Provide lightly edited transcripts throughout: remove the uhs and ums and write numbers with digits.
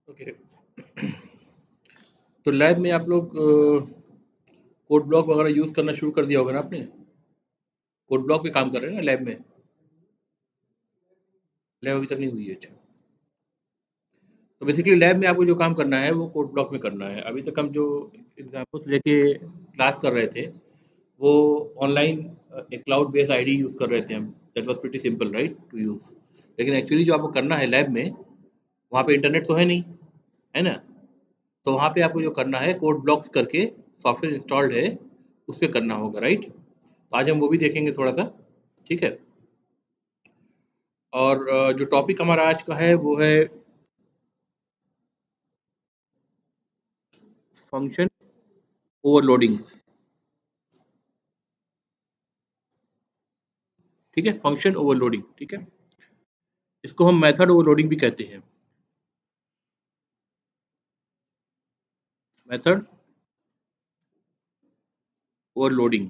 Okay. तो lab में आप लोग कोड ब्लॉक वगैरह यूज़ करना शुरू कर दिया होगा ना आपने? कोड ब्लॉक पे काम कर रहे हैं ना लैब में? लैब अभी तक नहीं हुई है, अच्छा। तो बेसिकली लैब में आपको जो काम करना है वो कोड ब्लॉक में करना है। अभी तक हम जो एग्ज़ाम्पल्स लेके क्लास कर रहे थे, वो ऑनलाइन एक क्लाउड बेस्ड आईडी यूज़ कर रहे थे हम। That was pretty simple right to use. लेकिन एक्चुअली जो आपको करना है लैब में, वहाँ पे इंटरनेट तो है नहीं, है ना? तो वहाँ पे आपको जो करना है कोड ब्लॉक्स करके सॉफ्टवेयर इंस्टॉल्ड है, उस पे करना होगा राइट? तो आज हम वो भी देखेंगे थोड़ा-सा, ठीक है? और जो टॉपिक हमारा आज का है वो है फंक्शन ओवरलोडिंग, ठीक है? फंक्शन ओवरलोडिंग, ठीक है? इसको हम मेथड ओवरलोडिंग भी कहते हैं। मेथड ओवरलोडिंग,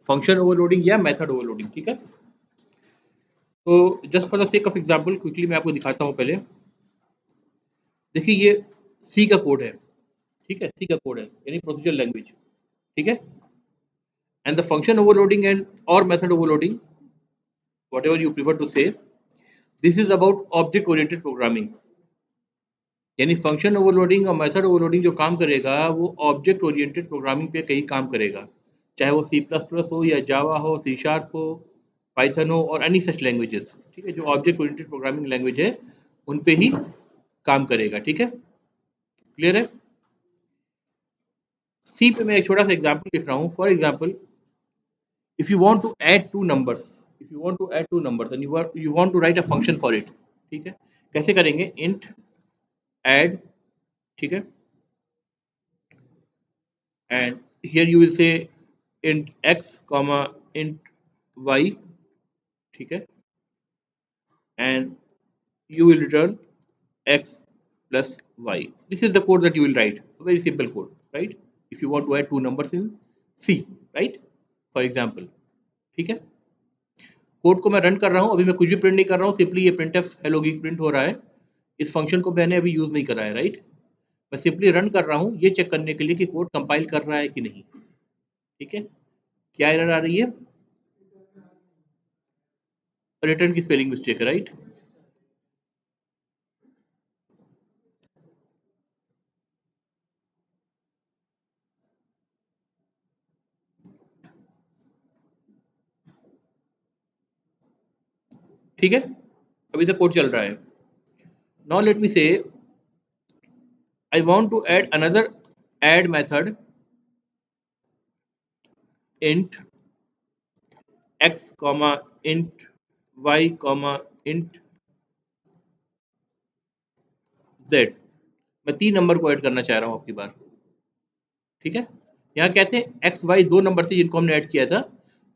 फंक्शन ओवरलोडिंग या मेथड ओवरलोडिंग, ठीक है? तो just for the sake of example quickly मैं आपको दिखाता हूँ पहले। देखिए ये सी का कोड है, ठीक है? सी का कोड है यानी प्रोसीजर लैंग्वेज, ठीक है? And the function overloading and और method overloading, whatever you prefer to say, this is about object oriented programming. यानी फंक्शन ओवरलोडिंग और मेथड ओवरलोडिंग जो काम करेगा वो ऑब्जेक्ट ओरिएंटेड प्रोग्रामिंग पे कहीं काम करेगा, चाहे वो सी प्लस प्लस हो या जावा हो, सी शार्प हो, पाइथन हो और एनी सच लैंग्वेजेस, ठीक है? जो ऑब्जेक्ट ओरिएंटेड प्रोग्रामिंग लैंग्वेज है उन पे ही काम करेगा, ठीक है? क्लियर है? सी पे मैं एक छोटा सा एग्जाम्पल लिख रहा हूँ। For example, if you want to add two numbers, if you want to add two numbers and you want to write a function for it, ठीक है? कैसे करेंगे? int add, ठीक है? And here you will say int x comma int y, ठीक है? And you will return x plus y. This is the code that you will write. A very simple code, right? If you want to add two numbers in C, right? For example, ठीक है? Code को मैं run कर रहा हूँ, अभी मैं कुछ भी प्रिंट नहीं कर रहा हूँ, सिंपली ये printf hello geek प्रिंट हो रहा है। इस फंक्शन को मैंने अभी यूज नहीं करा है, राइट? मैं सिंपली रन कर रहा हूँ ये चेक करने के लिए कि कोड कंपाइल कर रहा है कि नहीं, ठीक है? क्या एरर आ रही है? रिटर्न की स्पेलिंग मिस्टेक है, राइट? ठीक है, अभी तक कोड चल रहा है। Now let me say I want to add another add method int x comma int y comma int z। मैं 3 नंबर को ऐड करना चाह रहा हूँ आपकी बार, ठीक है? यहाँ कहते हैं एक्स वाई 2 नंबर थे जिनको हमने ऐड किया था,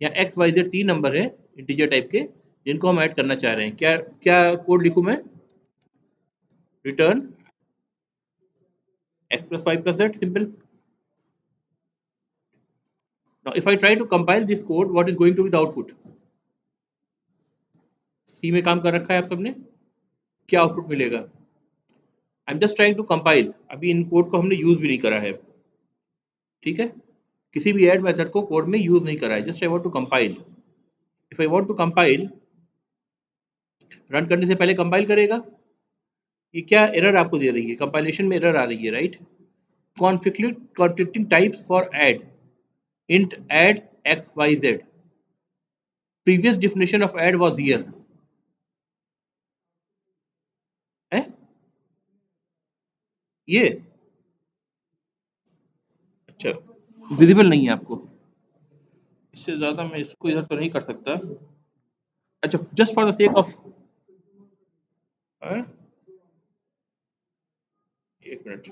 यहाँ एक्स वाई जेड 3 नंबर है इंटीजर टाइप के जिनको हम ऐड करना चाह रहे हैं। क्या क्या कोड लिखूँ मैं? Return x plus y plus z, simple. Now if I try to compile this code, what is going to be the output? सी में काम कर रखा है आप सबने, क्या आउटपुट मिलेगा? I am just trying to compile, अभी इन कोड को हमने यूज भी नहीं करा है, ठीक है? किसी भी ऐड मेथड को कोड में यूज नहीं करा है, just I want to compile. If I want to compile, run करने से पहले कंपाइल करेगा। ये क्या एरर आपको दे रही है? कंपाइलेशन में एरर आ रही है, right? conflicting types for add, int add x y z, previous definition of add was here, है ये? अच्छा, विजिबल नहीं है आपको? इससे ज्यादा मैं इसको इधर तो नहीं कर सकता। अच्छा, just for the sake of, एक मिनट,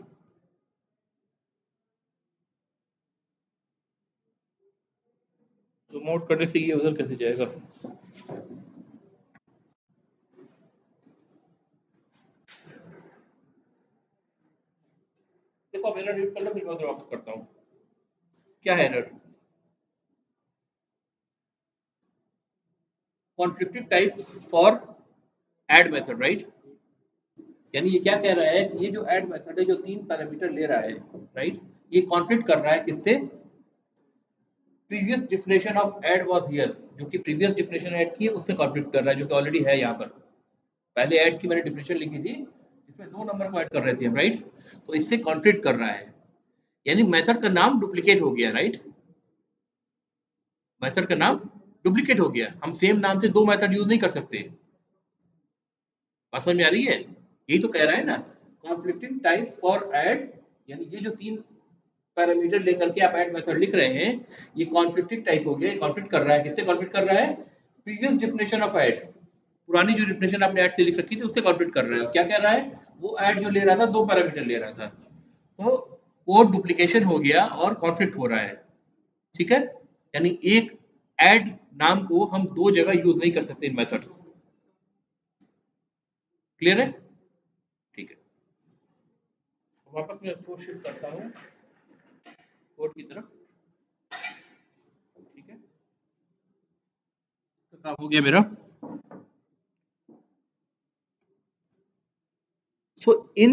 जूम आउट करने से ये उधर कैसे जाएगा? देखो अब एरर रीड कर लो, फिर मैं उधर वापस करता हूँ। क्या है error? conflicting types for add method, right? यानी ये क्या कह रहा है कि ये जो ऐड मेथड है जो 3 पैरामीटर ले रहा है, राइट, ये कॉन्फ्लिक्ट कर रहा है किससे? Previous definition of add was here, जो कि प्रीवियस डेफिनेशन ऐड की है उससे कॉन्फ्लिक्ट कर रहा है, जो कि ऑलरेडी है यहाँ पर। पहले ऐड की मैंने डेफिनेशन लिखी थी, इसमें 2 नंबर को ऐड कर रहे थे हम, राइट, तो इससे कॉन्फ्लिक्ट कर रहा है, यानी मेथड का नाम डुप्लीकेट हो गया, राइट, मेथड का नाम डुप्लीकेट हो गया। हम सेम नाम से 2 मेथड यूज नहीं कर सकते। बात समझ में आ रही है? यही तो कह रहा है ना, कॉन्फ्लिक्टिंग टाइप फॉर ऐड, यानी ये जो 3 पैरामीटर लेकर के आप ऐड मेथड लिख रहे हैं, ये कॉन्फ्लिक्टिंग टाइप हो गया, कॉन्फ्लिक्ट कर रहा है, किससे कॉन्फ्लिक्ट कर रहा है? प्रीवियस डेफिनेशन ऑफ ऐड, पुरानी जो डेफिनेशन आपने ऐड से लिख रखी थी उससे कॉन्फ्लिक्ट कर रहा है। क्या कह रहा है? वो ऐड जो ले रहा था 2 पैरामीटर ले रहा था, तो कोड डुप्लीकेशन हो गया और कॉन्फ्लिक्ट हो रहा है, ठीक है, यानी एक ऐड नाम को हम 2 जगह यूज नहीं कर सकते इन मेथड्स। क्लियर है? ठीक है, वापस मैं इसको शिफ्ट करता हूँ कोड की तरफ, ठीक है, तो काम हो गया मेरा। So in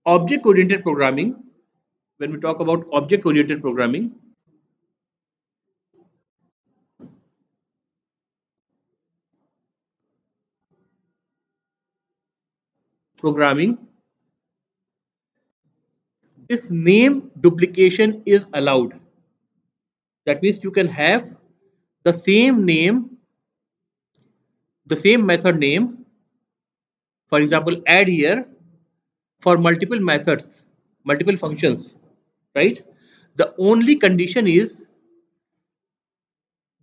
object oriented programming, when we talk about object oriented programming, this name duplication is allowed. That means you can have the same name, the same method name, for example, add here, for multiple methods, multiple functions, right? The only condition is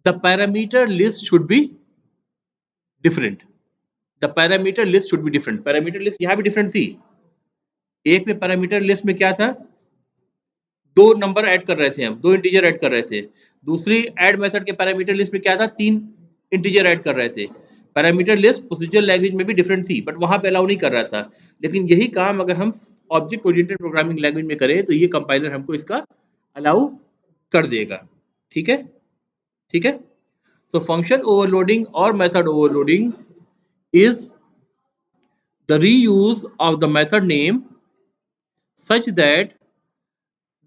the parameter list should be different. The parameter list should be different. Parameter list यहाँ भी different थी। एक में parameter list में क्या था, 2 number add कर रहे थे हम, 2 इंटीजर ऐड कर रहे थे। दूसरी ऐड मेथड के पैरामीटर लिस्ट में क्या था, 3 इंटीजर ऐड कर रहे थे। पैरामीटर लिस्ट प्रोसीजरल लैंग्वेज में भी डिफरेंट थी, बट वहां पे अलाउ नहीं कर रहा था। लेकिन यही काम अगर हम ऑब्जेक्ट ओरिएंटेड प्रोग्रामिंग लैंग्वेज में करें तो ये कंपाइलर हमको इसका अलाउ कर देगा, ठीक है, ठीक है। तो फंक्शन ओवरलोडिंग और method overloading is the reuse of the method name such that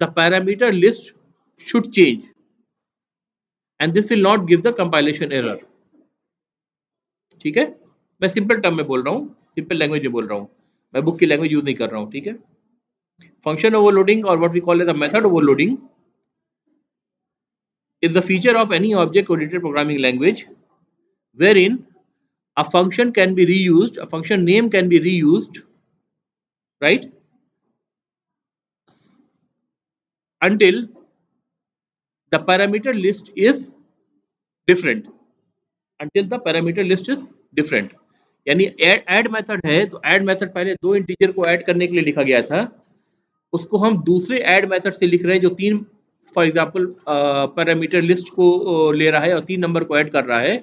the parameter list should change and this will not give the compilation error, ठीक है। मैं सिंपल टर्म में बोल रहा हूँ, सिंपल लैंग्वेज में बोल रहा हूँ, मैं बुक की लैंग्वेज यूज नहीं कर रहा हूँ, ठीक है। फंक्शन ओवरलोडिंग और what we call as the method overloading is the feature of any object oriented programming language wherein a function can be reused, a function name can be reused, right, until the parameter list is different, until the parameter list is different। यानी add method है तो add method पहले 2 integer को add करने के लिए लिखा गया था, उसको हम दूसरे ऐड मेथड से लिख रहे हैं जो 3 फॉर एग्जांपल पैरामीटर लिस्ट को ले रहा है और 3 नंबर को ऐड कर रहा है।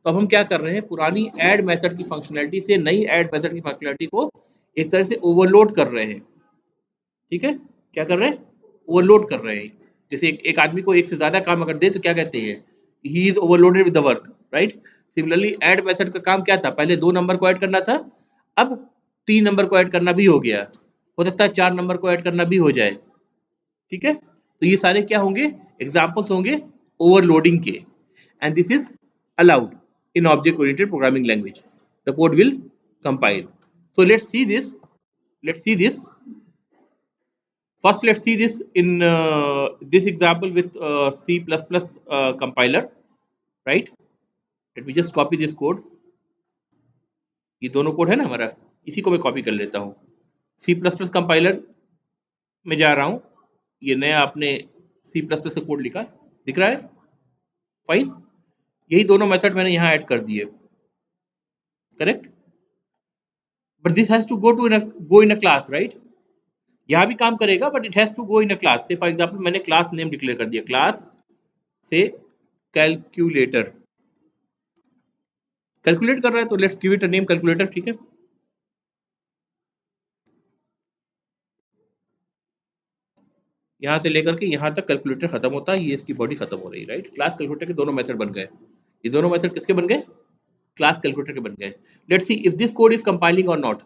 तो अब हम क्या कर रहे हैं, पुरानी ऐड मेथड की फंक्शनैलिटी से नई ऐड मेथड की फंक्शनैलिटी को एक तरह से ओवरलोड कर रहे हैं, ठीक है। क्या कर रहे हैं? ओवरलोड कर रहे हैं। जैसे एक आदमी को एक से ज्यादा काम अगर दे तो क्या कहते हैं, he is overloaded with the work, right. Similarly add method का काम क्या था, पहले 2 नंबर को ऐड करना था, अब 3 नंबर को ऐड करना भी हो गया, हो सकता है 4 नंबर को ऐड करना भी हो जाए, ठीक है। तो ये सारे क्या होंगे, एग्जाम्पल्स होंगे ओवरलोडिंग के, and this is allowed in object oriented programming language. The code will compile. So let's see this. Let's see this. First, let's see this in this example with C++ compiler, right? Let me just copy this code. ये दोनों code है ना हमारा, इसी को मैं copy कर लेता हूँ। C++ कंपाइलर में जा रहा हूँ, ये नया आपने C++ का कोड लिखा, दिख रहा है, फाइन। यही दोनों मेथड मैंने यहाँ ऐड कर दिए, correct. But this has to go in a class, right. यहाँ भी काम करेगा but it has to go in a class. Say for example मैंने क्लास नेम डिक्लेयर कर दिया, क्लास से कैलकुलेटर, कैलकुलेट कर रहा है तो let's give it a name calculator, ठीक है। यहाँ से लेकर के यहाँ तक कैलकुलेटर खत्म होता है, ये इसकी बॉडी खत्म हो रही है, राइट। क्लास कैलकुलेटर के दोनों मेथड बन गए, ये दोनों मेथड किसके बन गए, क्लास कैलकुलेटर के बन गए। Let's see if this code is compiling और not.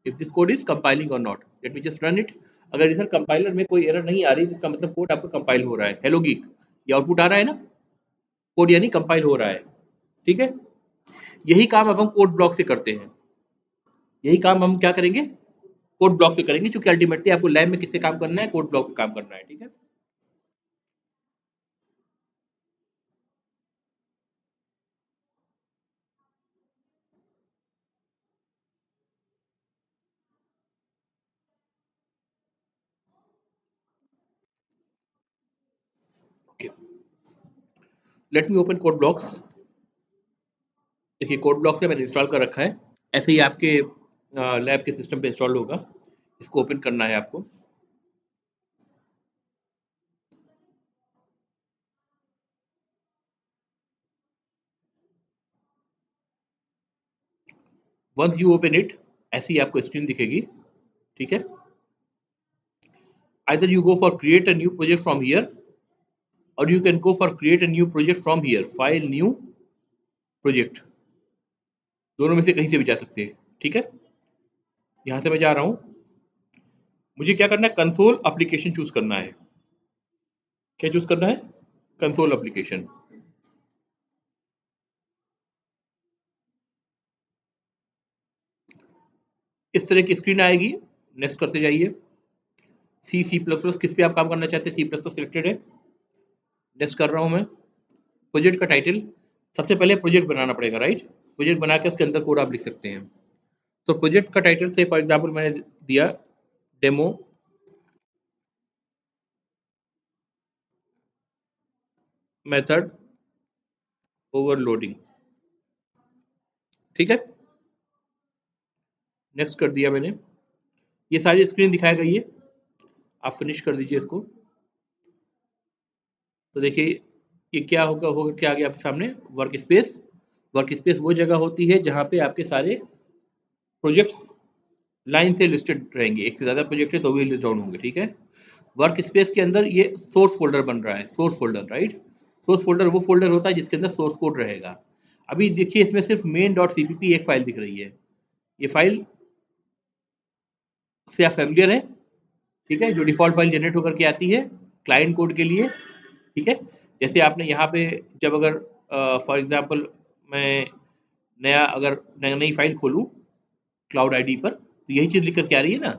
If this code is compiling और not. Let me just run it. अगर इधर कंपाइलर में कोई एरर नहीं आ रही जिसका मतलब कोड आपका कंपाइल हो रहा है। हेलो गीक, ये आउटपुट आ रहा है ना, कोड यानी कंपाइल हो रहा है। ठीक है, यही काम अब हम कोड ब्लॉक से करते हैं। यही काम हम क्या करेंगे, कोड ब्लॉक से करेंगे, क्योंकि अल्टीमेटली आपको लैब में किससे काम करना है, कोड ब्लॉक पे काम करना है। ठीक है, okay, let me open code blocks. देखिए कोड ब्लॉक से मैंने इंस्टॉल कर रखा है, ऐसे ही आपके लैब के सिस्टम पे इंस्टॉल होगा। इसको ओपन करना है आपको। वंस यू ओपन इट, ऐसी आपको स्क्रीन दिखेगी। ठीक है, either you go for create a new project from here or you can go for create a new project from here, file new project, दोनों में से कहीं से भी जा सकते हैं। ठीक है, यहां से मैं जा रहा हूं, मुझे क्या करना है, कंसोल एप्लीकेशन चूज करना है। क्या चूज करना है, कंसोल एप्लीकेशन। इस तरह की स्क्रीन आएगी, नेक्स्ट करते जाइए। सी प्लस प्लस किस पे आप काम करना चाहते हैं, सी प्लस प्लस सिलेक्टेड है, नेक्स्ट कर रहा हूं मैं। प्रोजेक्ट का टाइटल, सबसे पहले प्रोजेक्ट बनाना पड़ेगा, राइट। प्रोजेक्ट बना के उसके अंदर कोड आप लिख सकते हैं। तो प्रोजेक्ट का टाइटल से फॉर एग्जांपल मैंने दिया डेमो मेथड ओवरलोडिंग। ठीक है, नेक्स्ट कर दिया मैंने। ये सारी स्क्रीन दिखाएगा ये, आप फिनिश कर दीजिए इसको। तो देखिए ये क्या होगा क्या आ गया आपके सामने, वर्क स्पेस। वर्क स्पेस वो जगह होती है जहाँ पे आपके सारे प्रोजेक्ट्स लाइन से लिस्टेड रहेंगे। एक से ज़्यादा प्रोजेक्ट है तो भी लिस्ट डाउन होंगे। ठीक है, वर्क स्पेस के अंदर ये सोर्स फोल्डर बन रहा है, source folder, right. Source folder वो फोल्डर होता है जिसके अंदर सोर्स कोड रहेगा। अभी देखिए इसमें सिर्फ मेन डॉट सीपीपी एक फाइल दिख रही है। ये फाइल से आप फैमिलियर है, ठीक है, जो डिफ़ॉल्ट फाइल जनरेट होकर के आती है क्लाइंट कोड के लिए। ठीक है, जैसे आपने यहाँ पे जब अगर फॉर एग्जांपल मैं नया अगर नई फाइल खोलूँ क्लाउड आईडी पर, तो यही चीज़ लिख कर के आ रही है ना।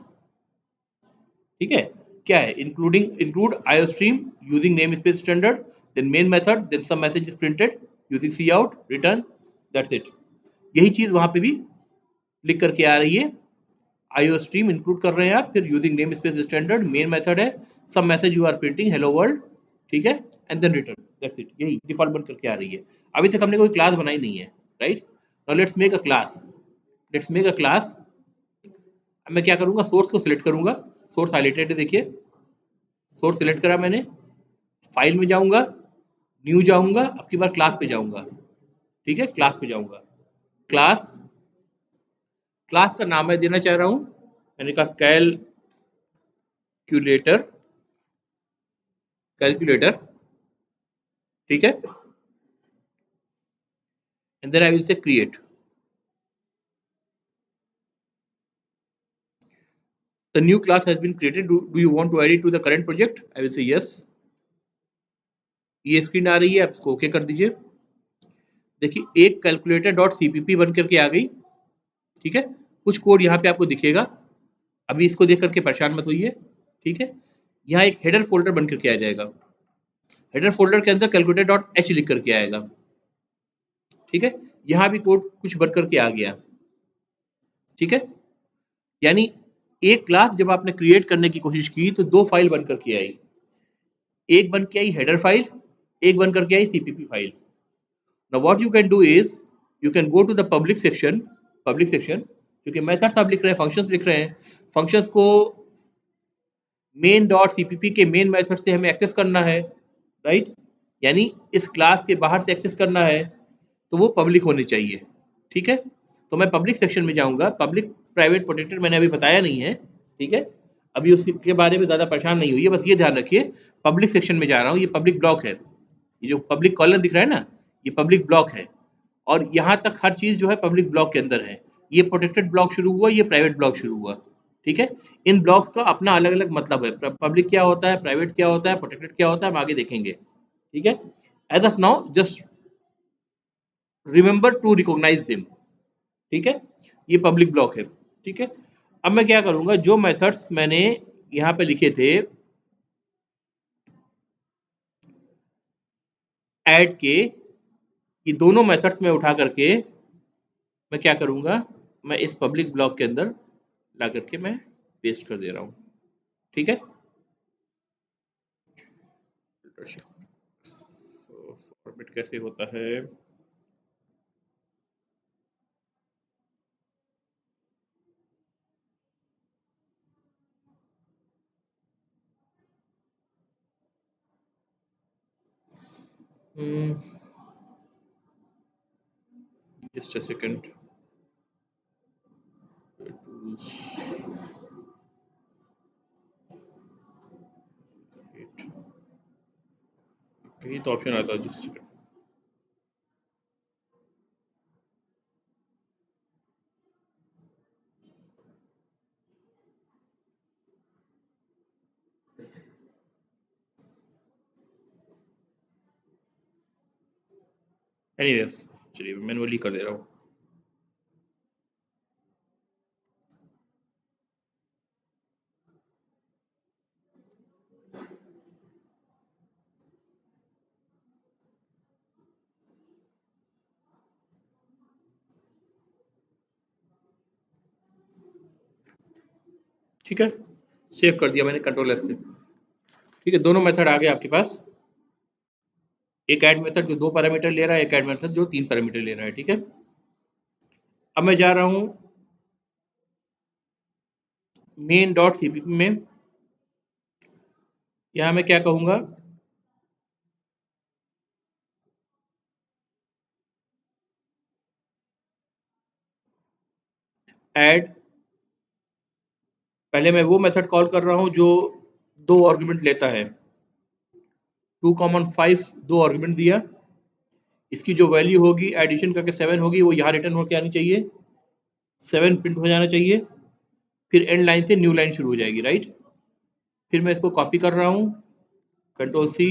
ठीक है, क्या है, include iostream using name space standard, then main method, then some message is printed using C out return, that's it. यही चीज़ वहाँ पे भी लिख करके आ रही है। आईओ स्ट्रीम इंक्लूड कर रहे हैं आप, फिर using name space standard, main method है, सब message you are printing hello world. ठीक है, and then return, that's it. यही डिफॉल्ट बन करके आ रही है। अभी तक हमने कोई क्लास बनाई नहीं है, right. Now let's make a class. Let's make a class. अब मैं क्या करूंगा, सोर्स को सिलेक्ट करूंगा। सोर्स हाईलाइटेड है देखिए, सोर्स सिलेक्ट करा मैंने, फाइल में जाऊंगा, न्यू जाऊंगा, अब की बार क्लास पे जाऊंगा। ठीक है, क्लास पे जाऊंगा। क्लास, क्लास का नाम मैं देना चाह रहा हूं, मैंने कहा कैलकुलेटर, कैलकुलेटर। ठीक है, and then I will say create. The new class has been created. Do you want to add it to the current project? I will say yes. ये स्क्रीन आ रही है, आप इसको ओके कर दीजिए। देखिए एक कैलकुलेटर डॉट सीपीपी बन करके आ गई। ठीक है, कुछ कोड यहाँ पे आपको दिखेगा, अभी इसको देख करके परेशान मत होइए। ठीक है, यहाँ एक हेडर फोल्डर बन करके आ जाएगा। हेडर फोल्डर के अंदर कैलकुलेटर डॉट एच लिख करके आएगा। ठीक है, यहाँ भी कोड कुछ बन करके आ गया। ठीक है, यानी एक क्लास जब आपने क्रिएट करने की कोशिश की तो दो फाइल बन करके आई, एक बन के आई हेडर फाइल, एक बन करके आई CPP file. Now what you can do is you can go to the public section, public section, क्योंकि मेथड्स आप लिख रहे हैं, फंक्शंस लिख रहे हैं, फंक्शंस को मेन डॉट सीपीपी के मेन मेथड से हमें एक्सेस करना है, राइट। यानी इस क्लास के बाहर से एक्सेस करना है तो वो पब्लिक होने चाहिए। ठीक है, तो मैं पब्लिक सेक्शन में जाऊंगा। पब्लिक प्राइवेट प्रोटेक्टेड मैंने अभी बताया नहीं है। ठीक है, अभी उसके बारे में ज़्यादा परेशान नहीं हुई, बस ये ध्यान रखिए पब्लिक सेक्शन में जा रहा हूँ। ये पब्लिक ब्लॉक है, ये जो पब्लिक कॉलर दिख रहा है ना, ये पब्लिक ब्लॉक है, और यहाँ तक हर चीज़ जो है पब्लिक ब्लॉक के अंदर है। ये प्रोटेक्टेड ब्लॉक शुरू हुआ, ये प्राइवेट ब्लॉक शुरू हुआ, ठीक है। इन ब्लॉक्स का अपना अलग अलग मतलब है, पब्लिक क्या होता है, प्राइवेट क्या होता है, प्रोटेक्टेड क्या होता है, हम आगे देखेंगे, ठीक है। As of now just remember to recognise them, ठीक है। ये पब्लिक ब्लॉक है, ठीक है। अब मैं क्या करूंगा, जो मेथड्स मैंने यहाँ पे लिखे थे ऐड के, ये दोनों मेथड्स में उठा करके मैं क्या करूंगा, मैं इस पब्लिक ब्लॉक के अंदर ला करके मैं पेस्ट कर दे रहा हूँ, ठीक है। फॉर्मेट कैसे होता है, जस्ट अ सेकंड, ये तो ऑप्शन आता है, जस्ट सेकंड। एनीवेज, चलिए मैनुअली कर दे रहा हूँ। ठीक है, सेव कर दिया मैंने कंट्रोल एस से, ठीक है। दोनों मेथड आ गए आपके पास, एक ऐड मेथड जो 2 पैरामीटर ले रहा है, एक ऐड मेथड जो 3 पैरामीटर ले रहा है, ठीक है। अब मैं जा रहा हूँ मेन डॉट सीपीपी में, यहाँ मैं क्या कहूँगा, ऐड, पहले मैं वो मेथड कॉल कर रहा हूँ जो 2 आर्गुमेंट लेता है, 2,5 2 आर्गुमेंट दिया, इसकी जो वैल्यू होगी एडिशन करके 7 होगी, वो यहाँ रिटर्न होकर आनी चाहिए, 7 प्रिंट हो जाना चाहिए, फिर एंड लाइन से न्यू लाइन शुरू हो जाएगी, राइट। फिर मैं इसको कॉपी कर रहा हूँ, कंट्रोल सी,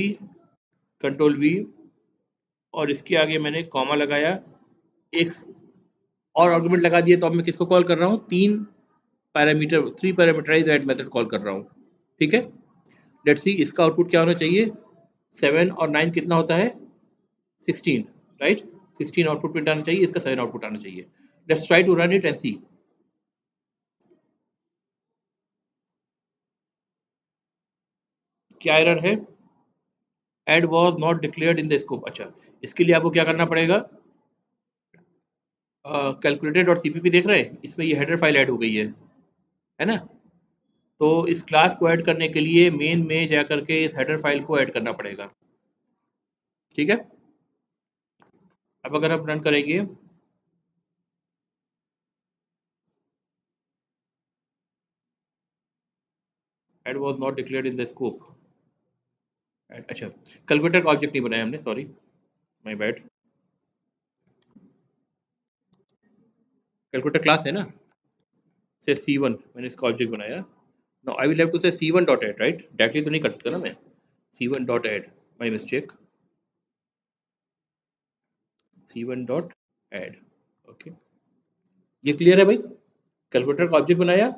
कंट्रोल वी, और इसके आगे मैंने कॉमा लगाया, एक और आर्गुमेंट लगा दिया, तो अब मैं किसको कॉल कर रहा हूँ, 3 पैरामीटराइज ऐड मेथड कॉल कर रहा हूँ, ठीक है। लेट्स सी इसका आउटपुट क्या होना चाहिए, 7 और 9 कितना होता है, 16, राइट। 16 आउटपुट प्रिंट आना चाहिए, इसका 7 आउटपुट आना चाहिए। Let's try to run it and see. क्या एरर है, add was not declared in the scope. अच्छा, इसके लिए आपको क्या करना पड़ेगा, कैलकुलेटर डॉट सीपीपी देख रहे हैं, इसमें ये हेडर फाइल ऐड हो गई है ना। तो इस क्लास को ऐड करने के लिए मेन में जा करके इस हेडर फाइल को ऐड करना पड़ेगा, ठीक है। अब अगर हम रन करेंगे, add was not declared in the scope, अच्छा, कैलकुलेटर का ऑब्जेक्ट नहीं बनाया हमने, sorry, my bad. Calculator class है ना, से C1 मैंने इसका ऑब्जेक्ट बनाया। Now I will have to say C1 dot add, right, directly तो नहीं कर सकता ना मैं, C1 dot add, my mistake, C1 dot add, okay. ये क्लियर है भाई, कैलकुलेटर का ऑब्जेक्ट बनाया,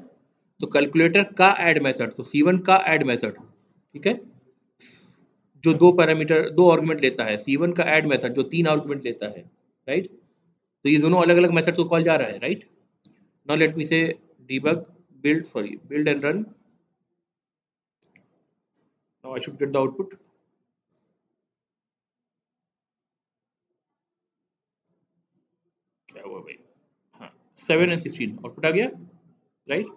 तो कैलकुलेटर का ऐड मेथड, तो C1 का ऐड मेथड, ठीक है, जो 2 आर्गुमेंट लेता है, C1 का ऐड मेथड जो 3 आर्गुमेंट लेता है, राइट। तो ये दोनों अलग अलग मेथड को कॉल जा रहा है, राइट। नाउ लेट मी से debug, build and run. Now I should get the output. क्या हुआ भाई, हाँ, 7 and 16 आउटपुट आ गया, right.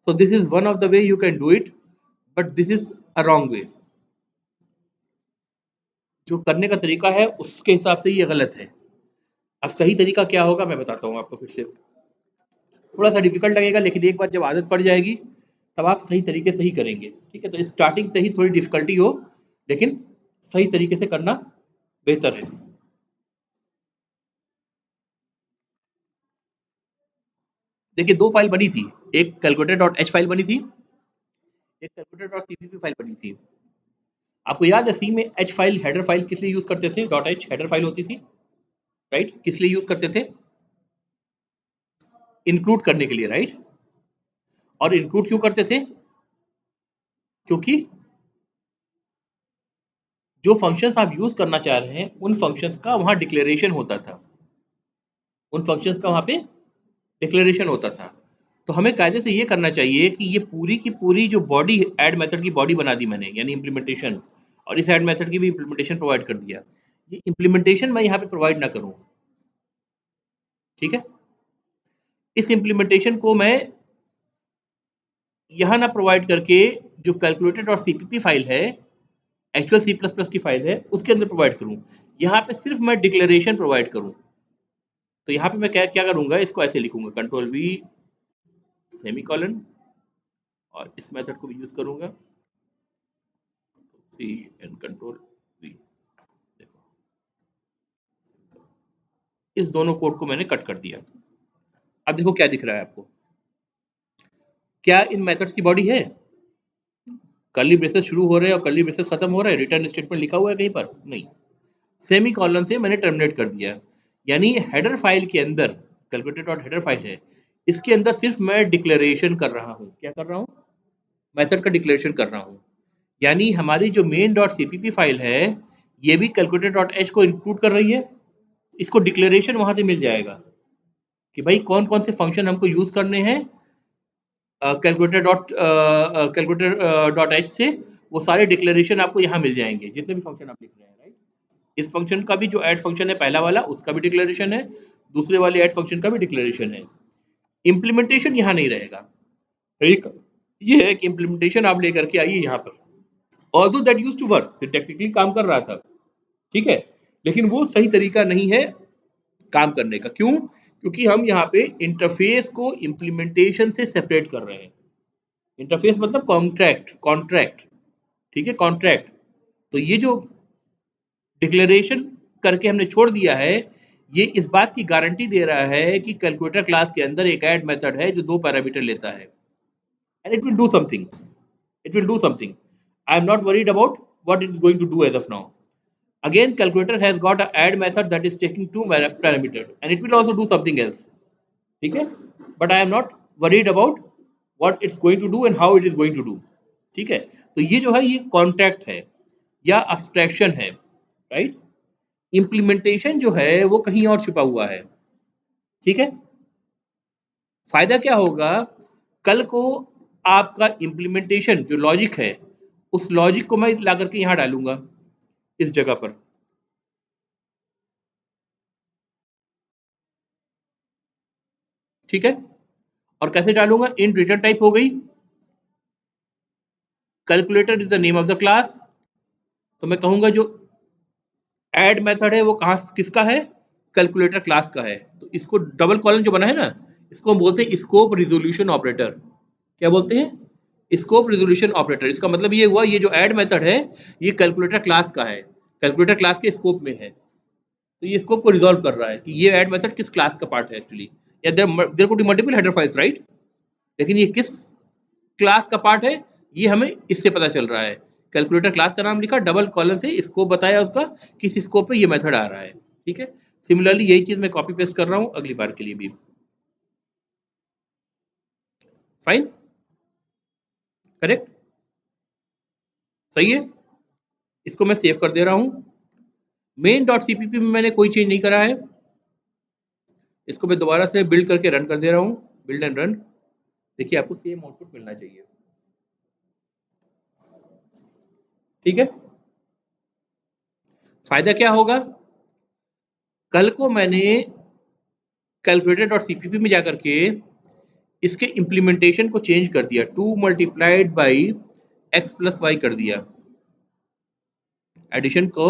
So this is one of the way you can do it, but this is a wrong way. जो करने का तरीका है उसके हिसाब से ये गलत है। अब सही तरीका क्या होगा मैं बताता हूँ आपको, फिर से थोड़ा सा डिफिकल्ट लगेगा, लेकिन एक बार जब आदत पड़ जाएगी तब आप सही तरीके से ही करेंगे, ठीक है। तो स्टार्टिंग से ही थोड़ी डिफिकल्टी हो, लेकिन सही तरीके से करना बेहतर है। देखिए 2 फाइल बनी थी, एक calculator.h फाइल बनी थी, एक calculator.cpp फाइल बनी थी। आपको याद है सी में h फाइल हेडर फाइल किस लिए यूज करते थे? .h हेडर फाइल होती थी, राइट? किस लिए यूज करते थे? इंक्लूड करने के लिए, राइट? और इंक्लूड क्यों करते थे? क्योंकि जो फंक्शंस आप यूज करना चाह रहे हैं उन फंक्शंस का वहां डिक्लेरेशन होता था, उन फंक्शंस का वहां पे डिक्लेरेशन होता था। तो हमें कायदे से ये करना चाहिए कि ये पूरी की पूरी जो बॉडी ऐड मेथड की बॉडी बना दी मैंने, यानी इम्प्लीमेंटेशन, और इस ऐड मेथड की भी इम्प्लीमेंटेशन प्रोवाइड कर दिया। ये इम्प्लीमेंटेशन मैं यहाँ पे प्रोवाइड ना करूँ, ठीक है? इस इम्प्लीमेंटेशन को मैं यहाँ ना प्रोवाइड करके जो कैलकुलेटेड और सीपीपी फाइल है, एक्चुअल सी प्लस प्लस की फाइल है, उसके अंदर प्रोवाइड करूँ। यहाँ पे सिर्फ मैं डिक्लेरेशन प्रोवाइड करूँ। तो यहाँ पे मैं क्या क्या करूँगा, इसको ऐसे लिखूंगा, कंट्रोल वी सेमीकोलन, और इस मेथड को भी यूज करूँगा, सी एंड कंट्रोल वी। देखो इस दोनों कोड को मैंने कट कर दिया। अब देखो क्या दिख रहा है आपको, क्या इन मेथड्स की बॉडी है? कर्ली ब्रेसेस शुरू हो रहे हैं और कर्ली ब्रेसेस खत्म हो रहे हैं, रिटर्न स्टेटमेंट लिखा हुआ है कहीं पर? नहीं, सेमी कॉलन से मैंने टर्मिनेट कर दिया। यानी हेडर फाइल के अंदर, कैलकुलेटेड डॉट हेडर फाइल है, इसके अंदर सिर्फ मैं डिक्लेरेशन कर रहा हूँ। क्या कर रहा हूँ? मेथड का डिक्लेरेशन कर रहा हूँ। यानी हमारी जो मेन डॉट सीपीपी फाइल है, ये भी कैलकुलेटेड डॉट एच को इंक्लूड कर रही है। इसको डिक्लेरेशन वहां से मिल जाएगा कि भाई कौन कौन से फंक्शन हमको यूज करने हैं कैलकुलेटर डॉट एच से, वो सारे डिक्लेरेशन आपको यहाँ मिल जाएंगे, जितने भी फंक्शन आप लिख रहे हैं, राइट? इस फंक्शन का भी जो ऐड फंक्शन है पहला वाला, उसका भी डिक्लेरेशन है, दूसरे वाले ऐड फंक्शन का भी डिक्लेरेशन है। इम्प्लीमेंटेशन यहाँ नहीं रहेगा, ठीक? ये है कि इम्प्लीमेंटेशन आप लेकर के आइए यहाँ पर, although that used to work, technically काम कर रहा था, ठीक है, लेकिन वो सही तरीका नहीं है काम करने का। क्यों? क्योंकि हम यहाँ पे इंटरफेस को इम्प्लीमेंटेशन से सेपरेट कर रहे हैं। इंटरफेस मतलब कॉन्ट्रैक्ट, ठीक है, कॉन्ट्रैक्ट। तो ये जो डिक्लेरेशन करके हमने छोड़ दिया है, ये इस बात की गारंटी दे रहा है कि कैलकुलेटर क्लास के अंदर एक ऐड मेथड है जो 2 पैरामीटर लेता है, and it will do something, it will do something. I am not worried about what it is going to do as of now. Again, calculator has got an add method that is taking 2 parameters, and it will also do something else. ठीक है? But I am not worried about what it's going to do and how it is going to do. ठीक है? तो ये जो है ये contract है या abstraction है, राइट? इम्प्लीमेंटेशन जो है वो कहीं और छुपा हुआ है, ठीक है? फायदा क्या होगा? कल को आपका इम्प्लीमेंटेशन जो लॉजिक है, उस लॉजिक को मैं ला करके यहाँ डालूंगा इस जगह पर, ठीक है? और कैसे डालूंगा? इन रिटर्न टाइप हो गई, calculator is the name of the class. तो मैं कहूंगा जो ऐड मेथड है वो कहाँ किसका है? कैलकुलेटर क्लास का है। तो इसको डबल कॉलन जो बना है ना, इसको हम बोलते हैं स्कोप रिजोल्यूशन ऑपरेटर। क्या बोलते हैं? Scope resolution operator. इसका मतलब ये हुआ, ये जो ऐड मेथड है ये कैलकुलेटर क्लास का है, कैलकुलेटर क्लास के स्कोप में है। तो ये स्कोप को रिजॉल्व कर रहा है कि ये ऐड मेथड किस क्लास का पार्ट है एक्चुअली, या there could be multiple header files, right? लेकिन ये किस क्लास का पार्ट है ये हमें इससे पता चल रहा है। कैलकुलेटर क्लास का नाम लिखा, डबल कॉलन से स्कोप बताया उसका, किस स्कोप पे ये मेथड आ रहा है, ठीक है? सिमिलरली यही चीज मैं कॉपी पेस्ट कर रहा हूं अगली बार के लिए भी। फाइन, करेक्ट, सही है। इसको मैं सेव कर दे रहा हूं। मेन डॉट सीपीपी में मैंने कोई चेंज नहीं करा है, इसको मैं दोबारा से बिल्ड करके रन कर दे रहा हूं, बिल्ड एंड रन। देखिए आपको सेम आउटपुट मिलना चाहिए, ठीक है? फायदा क्या होगा? कल को मैंने कैलकुलेटर डॉट सीपीपी में जाकर के इसके इम्प्लीमेंटेशन को चेंज कर दिया, 2 multiplied by x plus y कर दिया, एडिशन को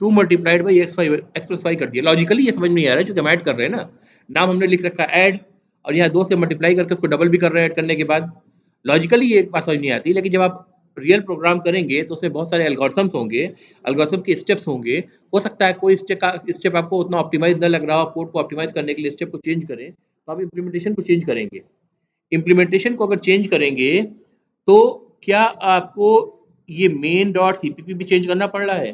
2 multiplied by x plus y कर दिया। लॉजिकली ये समझ में नहीं आ रहा है, क्योंकि हम ऐड कर रहे हैं ना, नाम हमने लिख रखा है ऐड, और यहाँ 2 से मल्टीप्लाई करके उसको डबल भी कर रहे हैं ऐड करने के बाद। लॉजिकली ये एक बात समझ नहीं आती, लेकिन जब आप रियल प्रोग्राम करेंगे तो उसमें बहुत सारे एल्गोरिथम्स होंगे, एल्गोरिथम के स्टेप्स होंगे। हो सकता है कोई स्टेप आपको उतना ऑप्टिमाइज न लग रहा हो, कोड को ऑप्टिमाइज करने के लिए स्टेप को चेंज करें, तो आप इम्प्लीमेंटेशन को चेंज करेंगे। इम्प्लीमेंटेशन को अगर चेंज करेंगे तो क्या आपको ये मेन डॉट सीपीपी भी चेंज करना पड़ रहा है?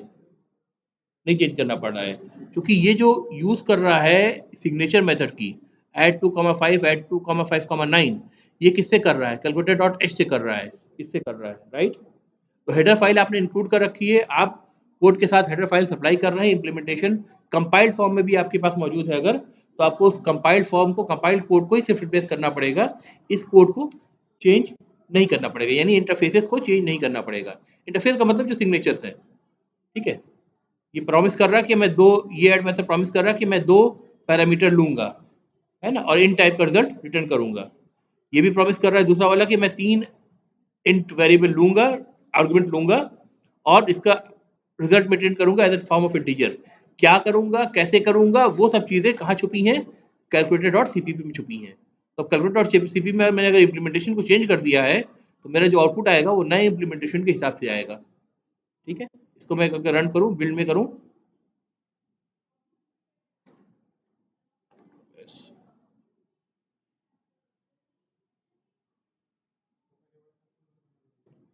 नहीं चेंज करना पड़ रहा है, क्योंकि ये जो यूज़ कर रहा है सिग्नेचर मेथड की ऐड 2,5 ऐड 2,5,9 ये किससे कर रहा है? कैलकुलेटर डॉट एच से कर रहा है, इससे कर रहा है, राइट? तो हेडर फाइल आपने इंक्लूड कर रखी है, आप कोड के साथ हेडर फाइल सप्लाई कर रहे हैं। इम्प्लीमेंटेशन कंपाइल्ड फॉर्म में भी आपके पास मौजूद है अगर, तो आपको उस कंपाइल्ड फॉर्म को, कंपाइल्ड कोड को ही सिर्फ रिप्लेस करना पड़ेगा, इस कोड को चेंज नहीं करना पड़ेगा, यानी इंटरफेसेस को चेंज नहीं करना पड़ेगा। इंटरफेस का मतलब जो सिग्नेचर्स है, ठीक है? ये प्रॉमिस कर रहा है कि मैं दो, ये ऐड मेथड प्रॉमिस कर रहा है कि मैं 2 पैरामीटर लूंगा, है ना, और इन टाइप का रिजल्ट रिटर्न करूंगा। ये भी प्रॉमिस कर रहा है दूसरा वाला कि मैं 3 इंट वेरिएबल लूंगा, आर्गुमेंट लूंगा, और इसका रिजल्ट में रिटर्न करूंगा as a form of integer. क्या करूंगा, कैसे करूंगा, वो सब चीजें कहाँ छुपी हैं? कैलकुलेटर डॉट सीपीपी में छुपी हैं। तो कैलकुलेटर डॉट सीपीपी में मैंने अगर इम्प्लीमेंटेशन को चेंज कर दिया है तो मेरा जो आउटपुट आएगा वो नए इम्प्लीमेंटेशन के हिसाब से आएगा, ठीक है? इसको मैं अगर रन करूं, बिल्ड में करूं,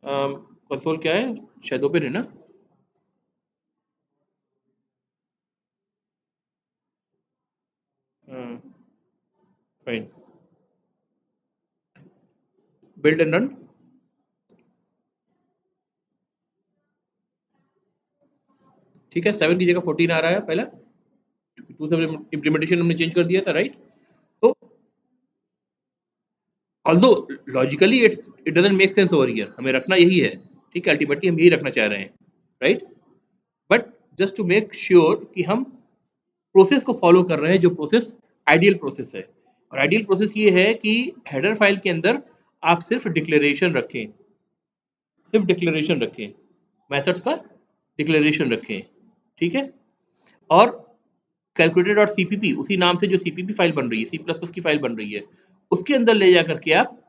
कंसोल क्या है, शायद ओपन है ना? Fine, build and run. ठीक है, 7 की जगह 14 आ रहा है पहला, 2 से इम्प्लीमेंटेशन हमने चेंज कर दिया था, राइट? तो although logically it doesn't make sense over here, हमें रखना यही है, ठीक है? अल्टीमेटली हम यही रखना चाह रहे हैं, right? But just to make sure कि हम प्रोसेस को फॉलो कर रहे हैं, जो प्रोसेस आइडियल प्रोसेस है। और आइडियल प्रोसेस ये है कि हेडर फाइल के अंदर आप सिर्फ डिक्लेरेशन रखें, सिर्फ डिक्लेरेशन रखें, मेथड्स का डिक्लेरेशन रखें, ठीक है? और कैलकुलेटर डॉट सीपीपी, उसी नाम से जो सीपीपी फाइल बन रही है, सी प्लस प्लस की फाइल बन रही है, उसके अंदर ले जा करके आप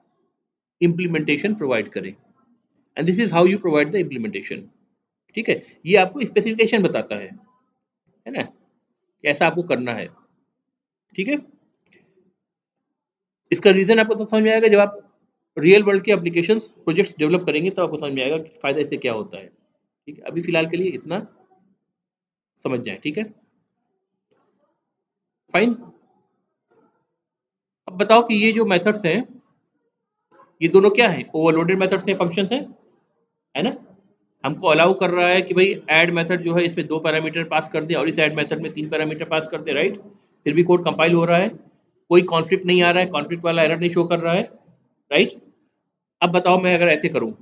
इम्प्लीमेंटेशन प्रोवाइड करें। And this is how you provide the implementation, ठीक है? ये आपको स्पेसिफिकेशन बताता है ना, कैसा आपको करना है, ठीक है? इसका रीजन आपको तो समझ में आएगा जब आप रियल वर्ल्ड के एप्लीकेशंस प्रोजेक्ट्स डेवलप करेंगे, तो आपको समझ में आएगा कि फायदा इससे क्या होता है, ठीक है? अभी फिलहाल के लिए इतना समझ जाए, ठीक है? फाइन। अब बताओ कि ये जो मेथड्स हैं, ये दोनों क्या है? ओवरलोडेड मेथड्स हैं, फंक्शंस हैं, है ना? हमको अलाउ कर रहा है कि भाई ऐड मेथड जो है इसमें 2 पैरामीटर पास कर दे और इस ऐड मेथड में 3 पैरामीटर पास कर दे, राइट? फिर भी कोड कंपाइल हो रहा है, कोई कॉन्फ्लिक्ट नहीं आ रहा है, कॉन्फ्लिक्ट वाला एरर नहीं शो कर रहा है, राइट? अब बताओ मैं अगर ऐसे करूं,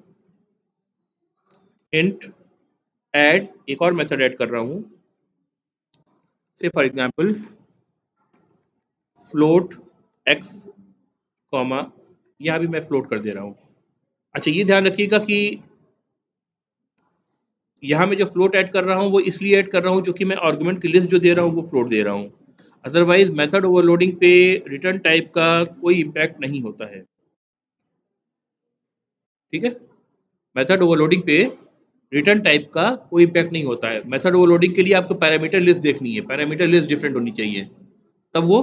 इंट ऐड, एक और मेथड ऐड कर रहा हूं, से for example float x comma, यहाँ भी मैं फ्लोट कर दे रहा हूँ। अच्छा, ये ध्यान रखिएगा कि यहाँ मैं जो फ्लोट ऐड कर रहा हूँ वो इसलिए ऐड कर रहा हूँ क्योंकि मैं आर्गुमेंट की लिस्ट जो दे रहा हूँ वो फ्लोट दे रहा हूँ। अदरवाइज मेथड ओवरलोडिंग पे रिटर्न टाइप का कोई इम्पैक्ट नहीं होता है, ठीक है? मेथड ओवरलोडिंग पे रिटर्न टाइप का कोई इम्पैक्ट नहीं होता है। मेथड ओवरलोडिंग के लिए आपको पैरामीटर लिस्ट देखनी है, पैरामीटर लिस्ट डिफरेंट होनी चाहिए, तब वो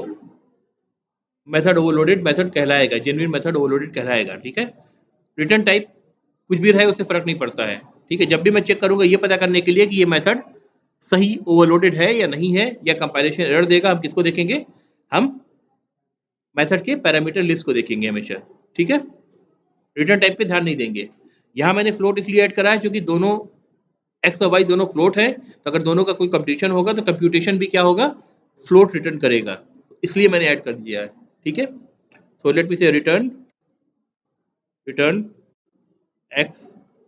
मेथड ओवरलोडेड मेथड कहलाएगा, जेन्युइन मेथड ओवरलोडेड कहलाएगा, ठीक है? रिटर्न टाइप कुछ भी रहे उससे फर्क नहीं पड़ता है, ठीक है? जब भी मैं चेक करूंगा ये पता करने के लिए कि ये मेथड सही ओवरलोडेड है या नहीं है, या कंपाइलेशन एरर देगा, हम किसको देखेंगे? हम मेथड के पैरामीटर लिस्ट को देखेंगे हमेशा, ठीक है? रिटर्न टाइप पे ध्यान नहीं देंगे। यहाँ मैंने फ्लोट इसलिए ऐड करा है क्योंकि दोनों एक्स और वाई दोनों फ्लोट है, तो अगर दोनों का कोई कंप्यूटेशन होगा तो कंप्यूटेशन भी क्या होगा? फ्लोट रिटर्न करेगा, इसलिए मैंने ऐड कर दिया है, ठीक है? सो let me say return, return x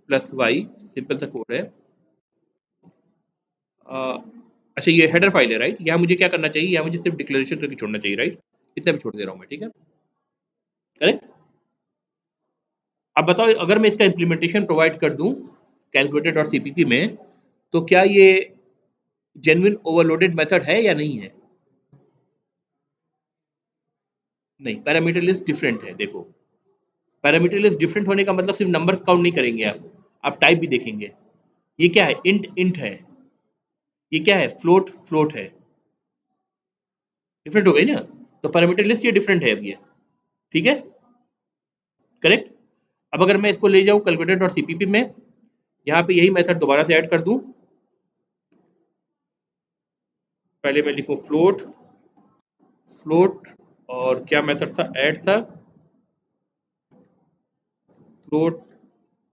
plus y, simple सा कोड है। अच्छा, ये हेडर फाइल है, राइट? यहाँ मुझे क्या करना चाहिए? यहाँ मुझे सिर्फ डिक्लेरेशन करके छोड़ना चाहिए, राइट? इतना भी छोड़ दे रहा हूँ मैं, ठीक है? करेक्ट। अब बताओ अगर मैं इसका इम्प्लीमेंटेशन प्रोवाइड कर दूं कैलकुलेटर डॉट सीपीपी में, तो क्या ये जेन्युइन ओवरलोडेड मेथड है या नहीं है? नहीं, पैरामीटर लिस्ट डिफरेंट है, देखो। पैरामीटर लिस्ट डिफरेंट होने का मतलब सिर्फ नंबर काउंट नहीं करेंगे आप टाइप भी देखेंगे। ये क्या है? इंट इंट है, ये क्या है? फ्लोट फ्लोट है, डिफरेंट हो गई ना? तो पैरामीटर लिस्ट ये डिफरेंट है अब ये, ठीक है, करेक्ट। अब अगर मैं इसको ले जाऊँ कैलकुलेटर डॉट सीपीपी में, यहाँ पे यही मेथड दोबारा से ऐड कर दूँ। पहले मैं लिखूँ फ्लोट, फ्लोट और क्या मेथड था, ऐड था, float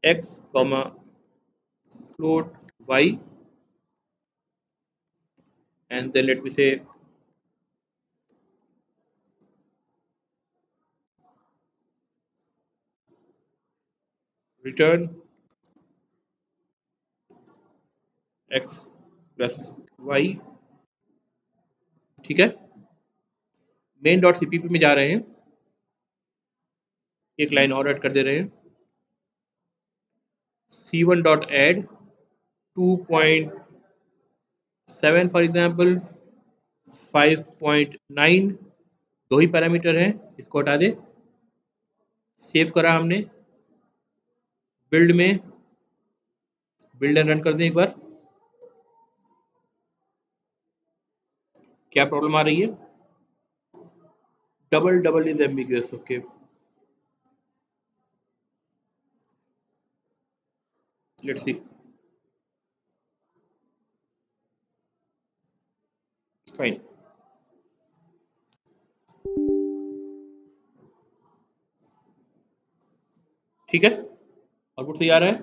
x comma float y, and then let me say return x plus y, ठीक है। मेन डॉट सीपीपी में जा रहे हैं, एक लाइन और ऐड कर दे रहे हैं, c1 dot add 2.7 for example 5.9, दो ही पैरामीटर हैं, इसको हटा दे। सेव करा हमने, बिल्ड में, बिल्ड एंड रन कर दें एक बार। क्या प्रॉब्लम आ रही है, double is ambiguous, okay, let's see, fine, ठीक है, आउटपुट सही आ रहा है।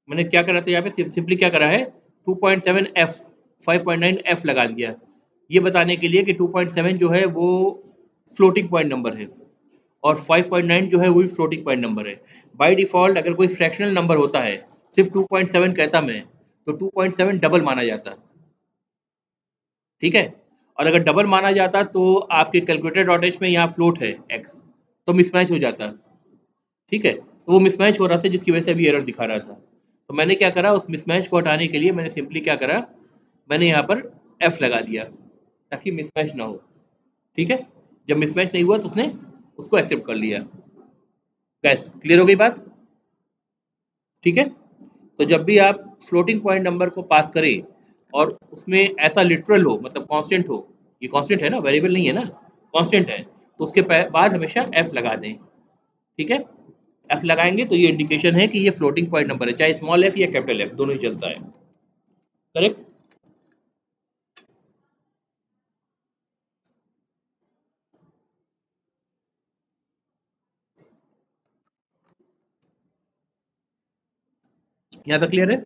मैंने क्या करा था यहाँ पे, सिंपली क्या करा है, 2.7 f 5.9 f लगा दिया, ये बताने के लिए कि 2.7 जो है वो फ्लोटिंग पॉइंट नंबर है और 5.9 जो है वो भी फ्लोटिंग पॉइंट नंबर है। बाय डिफॉल्ट अगर कोई फ्रैक्शनल नंबर होता है, सिर्फ 2.7 कहता मैं, तो 2.7 डबल माना जाता, ठीक है। और अगर डबल माना जाता तो आपके कैलकुलेटर डॉट एच में यहाँ फ्लोट है x, तो मिसमैच हो जाता, ठीक है। तो वो मिसमैच हो रहा था जिसकी वजह से अभी एरर दिखा रहा था। तो मैंने क्या करा, उस मिसमैच को हटाने के लिए मैंने सिंपली क्या करा, मैंने यहाँ पर f लगा दिया ताकि मिसमैच ना हो, ठीक है। जब मिसमैच नहीं हुआ तो उसने उसको एक्सेप्ट कर लिया। गैस क्लियर हो गई बात, ठीक है। तो जब भी आप फ्लोटिंग पॉइंट नंबर को पास करें और उसमें ऐसा लिटरल हो, मतलब कांस्टेंट हो, ये कांस्टेंट है ना, वेरिएबल नहीं है ना, कांस्टेंट है, तो उसके बाद हमेशा f लगा दें, ठीक है। f लगाएंगे तो ये इंडिकेशन है कि ये फ्लोटिंग पॉइंट नंबर है, चाहे स्मॉल f या कैपिटल F दोनों ही चलता है, करेक्ट। यहाँ तक क्लियर है।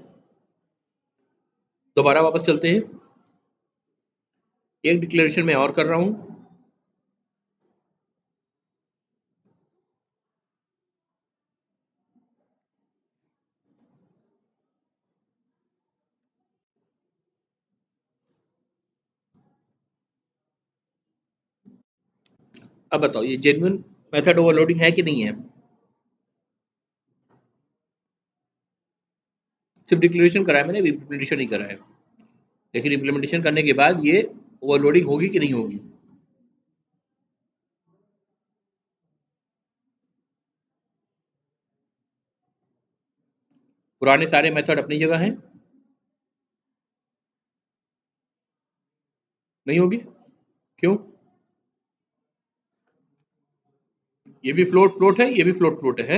दोबारा वापस चलते हैं, एक डिक्लेरेशन मैं और कर रहा हूँ। अब बताओ ये जेन्युइन मेथड ओवरलोडिंग है कि नहीं है, सिर्फ डिक्लेरेशन करा है मैंने, इम्प्लीमेंटेशन नहीं करा है, लेकिन इम्प्लीमेंटेशन करने के बाद ये ओवरलोडिंग होगी कि नहीं होगी। पुराने सारे मेथड अपनी जगह हैं, नहीं होगी, क्यों, ये भी फ्लोट फ्लोट है, ये भी फ्लोट फ्लोट है,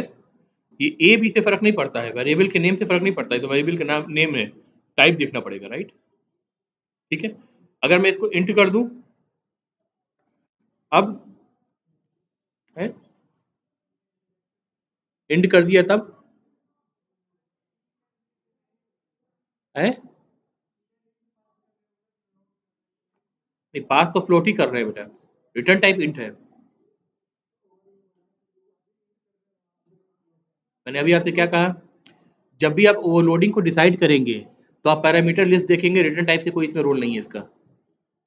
ये ए बी से फर्क नहीं पड़ता है, वेरिएबल के नेम से फर्क नहीं पड़ता है, तो वेरिएबल का नाम नेम है, टाइप देखना पड़ेगा, राइट, ठीक है। अगर मैं इसको इंट कर दूं, अब है इंट कर दिया तब है, नहीं पास तो फ्लोट ही कर रहे हैं बेटा, रिटर्न टाइप इंट है। मैंने अभी आपसे क्या कहा, जब भी आप ओवरलोडिंग को डिसाइड करेंगे तो आप पैरामीटर लिस्ट देखेंगे, रिटर्न टाइप से कोई इसमें रोल नहीं है इसका,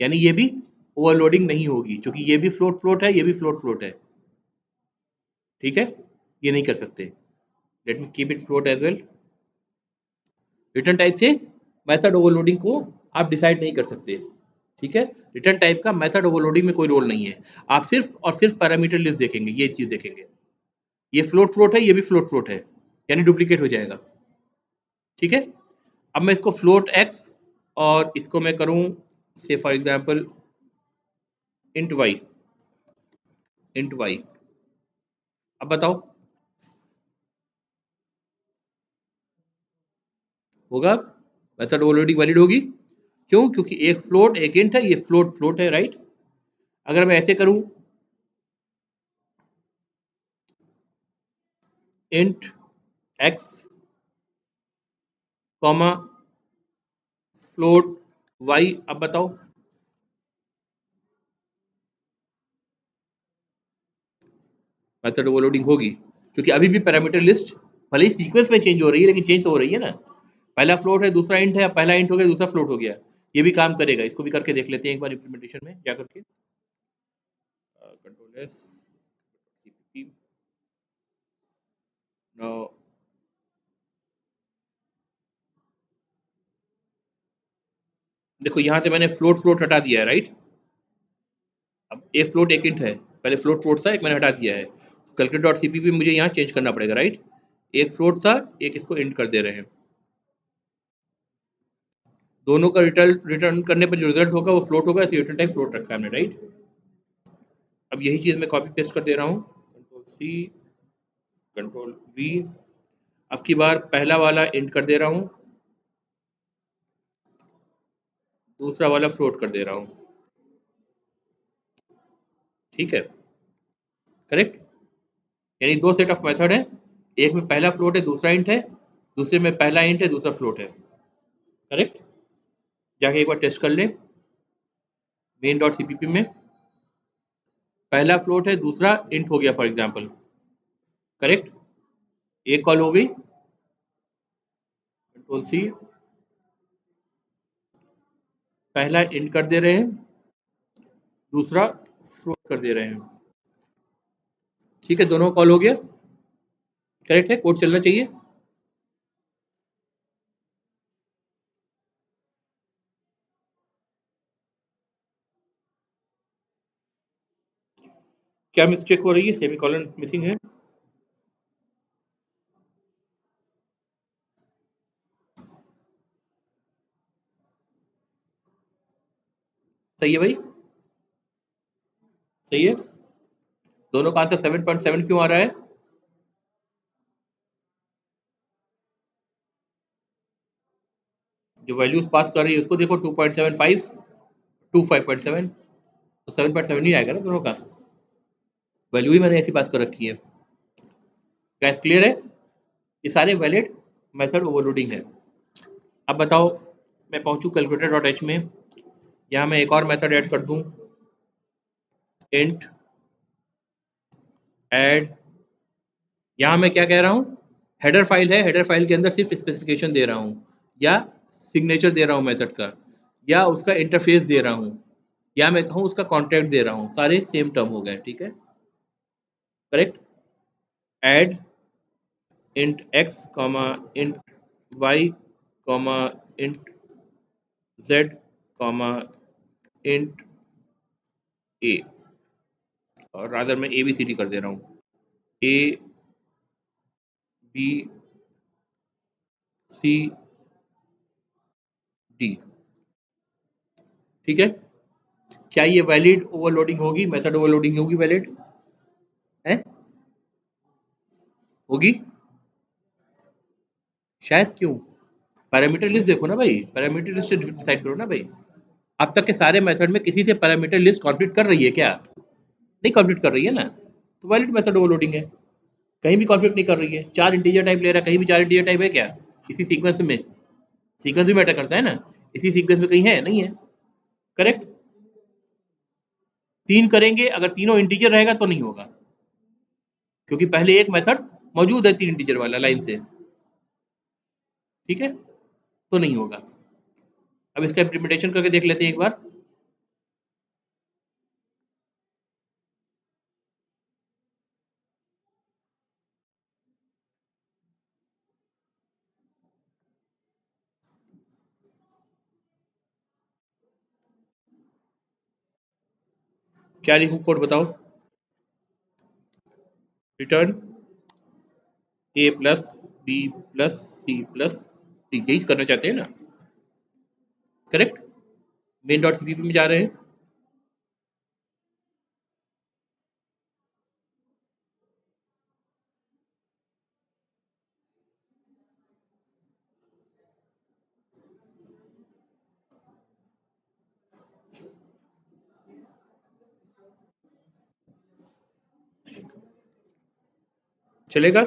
यानी ये भी ओवरलोडिंग नहीं होगी, क्योंकि ये भी फ्लोट फ्लोट है, ये भी फ्लोट फ्लोट है, ठीक है, ये नहीं कर सकते। Let me keep it float as well. Return type से मेथड ओवरलोडिंग को आप डिसाइड नहीं कर सकते, ठीक है। रिटर्न टाइप का मेथड ओवरलोडिंग में कोई रोल नहीं है, आप सिर्फ और सिर्फ पैरामीटर लिस्ट देखेंगे, ये चीज देखेंगे, ये फ्लोट फ्लोट है, ये भी फ्लोट फ्लोट है, यानी डुप्लीकेट हो जाएगा, ठीक है। अब मैं इसको फ्लोट एक्स और इसको मैं करूं say for example int y, int y. अब बताओ होगा, मेथड ओवरलोडिंग वैलिड होगी। क्यों? क्योंकि एक फ्लोट एक इंट है, ये फ्लोट फ्लोट है, राइट। अगर मैं ऐसे करूं int x comma float y, अब बताओ मेथड ओवरलोडिंग होगी, क्योंकि अभी भी पैरामीटर लिस्ट भले ही सीक्वेंस में चेंज हो रही है लेकिन चेंज तो हो रही है ना। पहला फ्लोट है दूसरा इंट है, पहला इंट हो गया दूसरा फ्लोट हो गया, ये भी काम करेगा। इसको भी करके देख लेते हैं एक बार इम्प्लीमेंटेशन में जा करके। कंट्रोल एस नाउ, देखो यहाँ से मैंने फ्लोट फ्लोट हटा दिया है, राइट। अब एक फ्लोट एक इंट है, पहले फ्लोट फ्लोट था, एक मैंने हटा दिया है। कैलकुलेट डॉट सीपीपी मुझे यहाँ चेंज करना पड़ेगा, राइट। एक फ्लोट था, एक इसको इंट कर दे रहे हैं। दोनों का रिटर्न रिटर्न करने पर जो रिजल्ट होगा वो फ्लोट होगा, रिटर्न टाइप फ्लोट रखा है हमने, राइट। अब यही चीज मैं कॉपी पेस्ट कर दे रहा हूँ, कंट्रोल सी कंट्रोल वी। अब की बार पहला वाला इंट कर दे रहा हूँ, दूसरा वाला फ्लोट कर दे रहा हूँ, ठीक है, करेक्ट। यानी दो सेट ऑफ मेथड है, एक में पहला फ्लोट है दूसरा इंट है, दूसरे में पहला इंट है दूसरा फ्लोट है, करेक्ट। जाके एक बार टेस्ट कर ले मेन डॉट सीपीपी में, पहला फ्लोट है दूसरा इंट हो गया फॉर एग्जांपल, करेक्ट। एक कॉल हो गई, कंट्रोल सी, पहला इंट कर दे रहे हैं, दूसरा फ्लोट कर दे रहे हैं, ठीक है, दोनों कॉल हो गया, करेक्ट है, कोड चलना चाहिए। क्या मिस्टेक हो रही है? सेमीकोलन मिसिंग है। सही है भाई, सही है। दोनों का आंसर 7.7 क्यों आ रहा है? जो वैल्यूज पास कर रही है उसको देखो, 2.75 टू 5.7, तो 7.7 ही आएगा ना दोनों का, वैल्यू ही मैंने ऐसी पास कर रखी है। गैस क्लियर है? ये सारे वैलिड मेथड ओवरलोडिंग है। अब बताओ, मैं पहुंचू कैलकुलेटर डॉट एच में, यहाँ मैं एक और मेथड ऐड कर दूं, इंट ऐड। यहाँ मैं क्या कह रहा हूँ, हेडर फाइल है, हेडर फाइल के अंदर सिर्फ स्पेसिफिकेशन दे रहा हूँ, या सिग्नेचर दे रहा हूँ मेथड का, या उसका इंटरफेस दे रहा हूँ, या मैं कहूँ उसका कॉन्टैक्ट दे रहा हूँ, सारे सेम टर्म हो गए, ठीक है, correct. Add int x comma int Y comma int Z comma int A, और रादर मैं ए बी सी डी कर दे रहा हूँ, ए बी सी डी, ठीक है। क्या ये वैलिड ओवरलोडिंग होगी, मेथड ओवरलोडिंग होगी, वैलिड है, होगी शायद। क्यों? पैरामीटर लिस्ट देखो ना भाई, पैरामीटर लिस्ट से डिसाइड करो ना भाई। अब तक के सारे मेथड में किसी से पैरामीटर लिस्ट कॉन्फ्लिक्ट कर रही है क्या? नहीं कॉन्फ्लिक्ट कर रही है ना, तो वैलिड मेथड ओवरलोडिंग है। कहीं भी कॉन्फ्लिक्ट नहीं कर रही है, चार इंटीजर टाइप ले रहा है, कहीं भी चार इंटीजर टाइप है क्या इसी सीक्वेंस में? सीक्वेंस भी मैटर करता है ना, इसी सीक्वेंस में कहीं है नहीं है, करेक्ट। तीन करेंगे, अगर तीनों इंटीजर रहेगा तो नहीं होगा, क्योंकि पहले एक मेथड मौजूद है तीन इंटीजर वाला लाइन से, ठीक है, तो नहीं होगा। अब इसका इम्प्लीमेंटेशन करके देख लेते हैं एक बार। क्या लिखूं कोड बताओ? Return A plus B plus C plus D, यही करना चाहते हैं ना, करेक्ट। मेन डॉट सीपीपी में जा रहे हैं, चलेगा?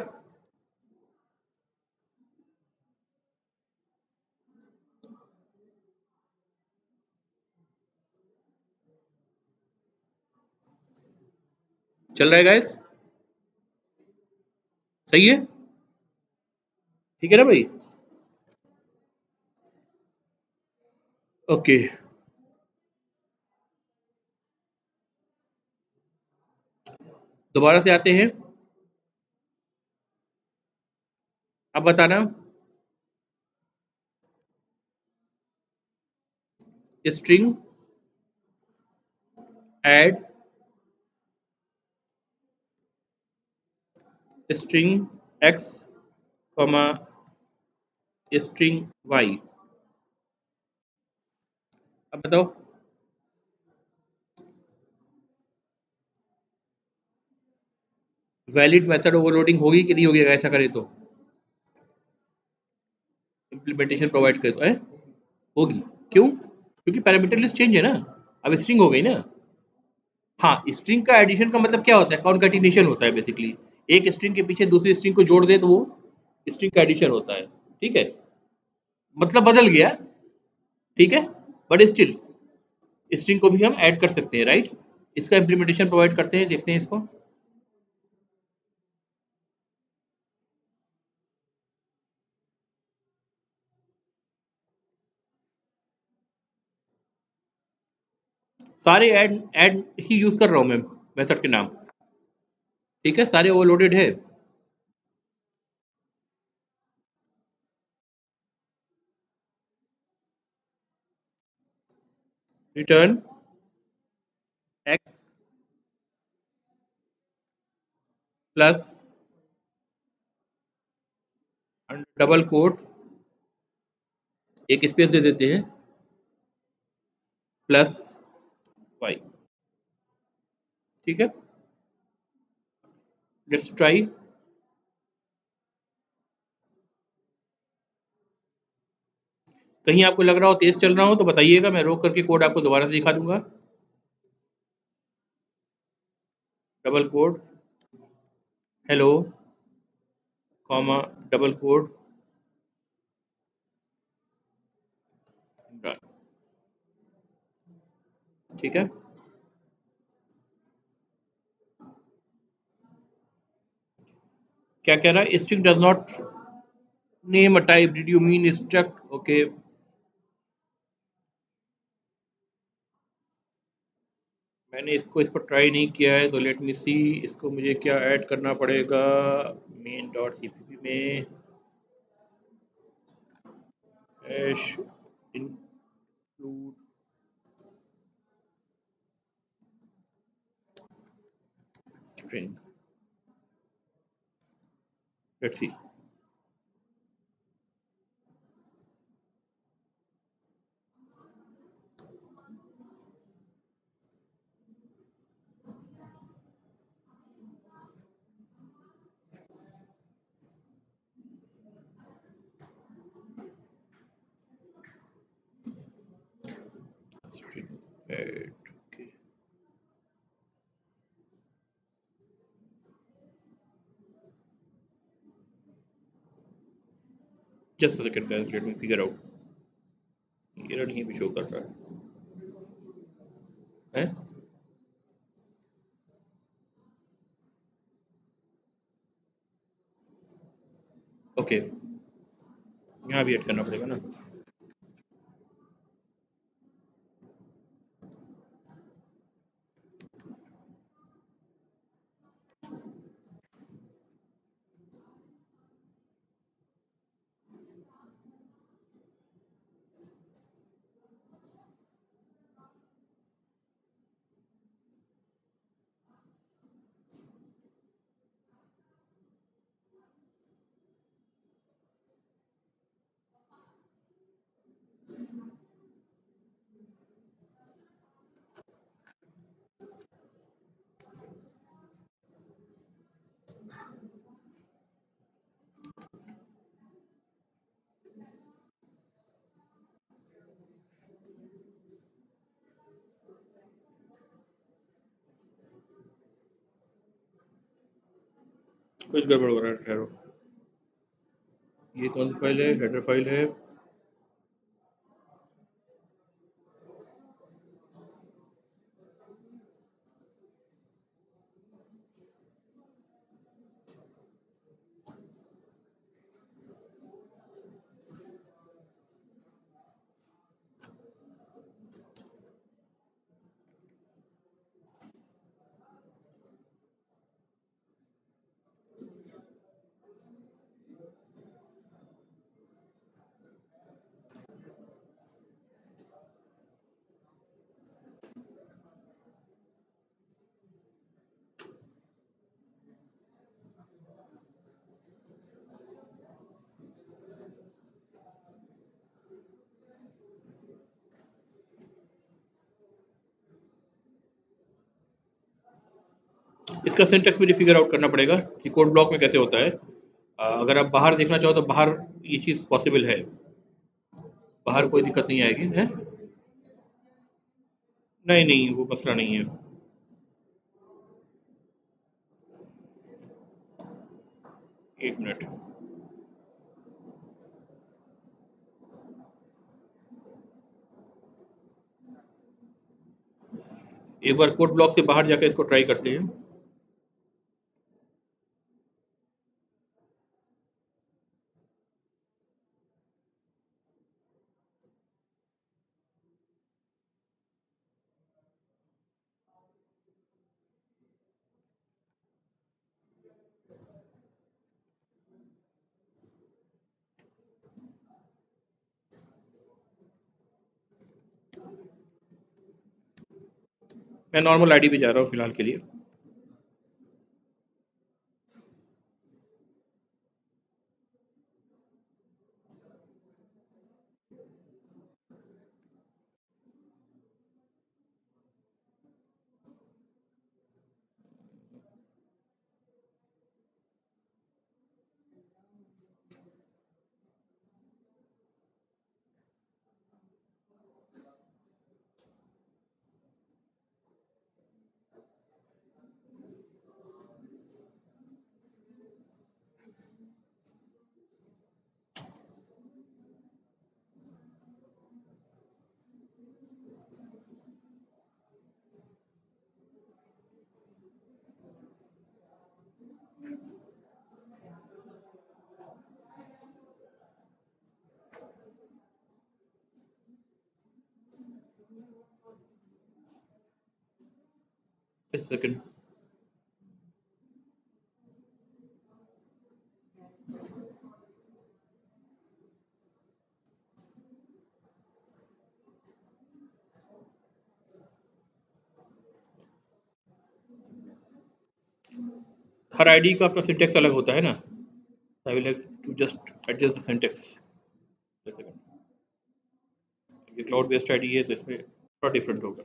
चल रहा है गाइस? सही है? ठीक है ना भाई? ओके, दोबारा से आते हैं। अब बताना, string add string x comma string y. अब बताओ, वैलिड मेथड ओवरलोडिंग होगी कि नहीं होगी अगर ऐसा करें तो? इम्प्लीमेंटेशन प्रोवाइड करे तो है? होगी। क्यों? क्योंकि पैरामीटर लिस्ट चेंज है ना, अब स्ट्रिंग हो गई ना। हाँ, स्ट्रिंग का एडिशन का मतलब क्या होता है? कॉन्कैटिनेशन होता है बेसिकली। एक स्ट्रिंग के पीछे दूसरी स्ट्रिंग को जोड़ दे तो वो स्ट्रिंग का एडिशन होता है। ठीक है, मतलब बदल गया। ठीक है, बट स्टिल स्ट्रिंग को भी हम ऐड कर सकते हैं, राइट? इसका इम्प्लीमेंटेशन प्रोवाइड करते हैं, देखते हैं इसको। सारे ऐड ऐड ही यूज कर रहा हूं मैं, मेथड के नाम। ठीक है, सारे ओवरलोडेड है। Return x plus double quote, एक स्पेस दे देते हैं, प्लस वाई। ठीक है, लेट्स ट्राई। कहीं आपको लग रहा हो तेज चल रहा हो तो बताइएगा, मैं रोक करके कोड आपको दोबारा से दिखा दूंगा। Double quote hello comma double quote Imran. ठीक है, क्या कह रहा है? String does not name a type, did you mean struct? Okay, मैंने इसको इस पर ट्राई नहीं किया है तो लेट मी सी। इसको मुझे क्या ऐड करना पड़ेगा मेन डॉट सीपीपी में? Hash include string. Let's see. String add, okay, just a second guys, let me figure out. Error नहीं भी शो कर रहा है। ओके, यहाँ भी ऐड करना पड़ेगा ना। कुछ गड़बड़ हो रहा है, ठहरो। ये कौन सी फाइल है? हेडर फाइल है। इसका सिंटैक्स मुझे फिगर आउट करना पड़ेगा कि कोड ब्लॉक में कैसे होता है। अगर आप बाहर देखना चाहो तो बाहर ये चीज़ पॉसिबल है, बाहर कोई दिक्कत नहीं आएगी है। नहीं नहीं, वो मसला नहीं है। एक मिनट। एक बार कोड ब्लॉक से बाहर जाकर इसको ट्राई करते हैं। मैं नॉर्मल आईडी पे जा रहा हूँ फिलहाल के लिए। इस सेकंड। हर आईडी का अपना सिंटेक्स अलग होता है ना। I will have to just adjust the syntax. ये क्लाउड बेस्ड आईडी है तो इसमें थोड़ा डिफरेंट होगा।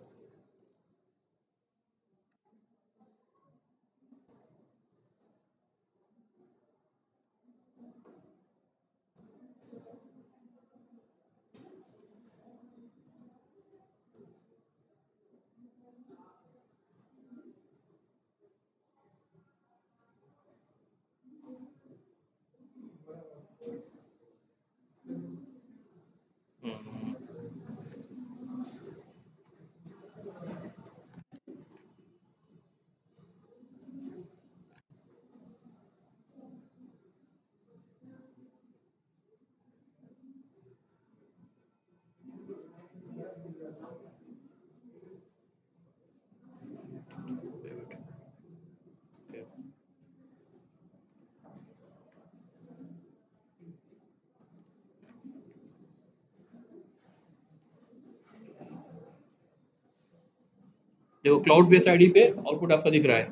देखो क्लाउड बेस्ड आईडी पे आउटपुट आपका दिख रहा है,